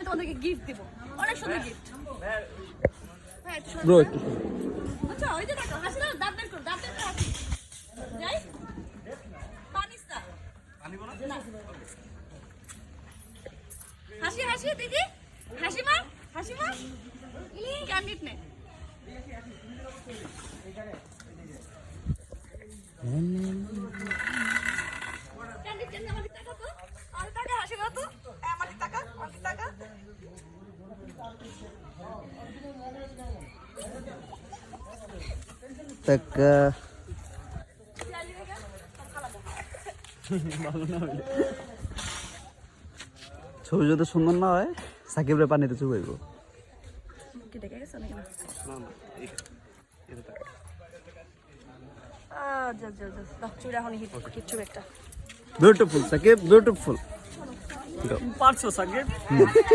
তোমাদেরকে গিফট দিব, অনেক সুন্দর গিফট। হ্যাঁ ব্রো আচ্ছা ওই যে দেখো হাসি দাও, দাঁত বের করো, দাঁত বের করো। যাই পানিসা পানি বলো না, হাসি হাসি দিদি, হাসি মার, হাসি মার, ক্যান্ডিড নে। ক্যান্ডিড নে, আমাকে টাকা তো, আমাকে টাকা, হাসি দাও তো, আমাকে টাকা, আমাকে টাকা। টাকা ছবি যদি সুন্দর না হয় সাকিবরে পানিতে চুবাইব। কি দেখে গেছ নাকি? যা যা যা দাও, চুড়া হনি হিট কিচ্ছু একটা। Beautiful Sakib, beautiful. পারছো সাকিব।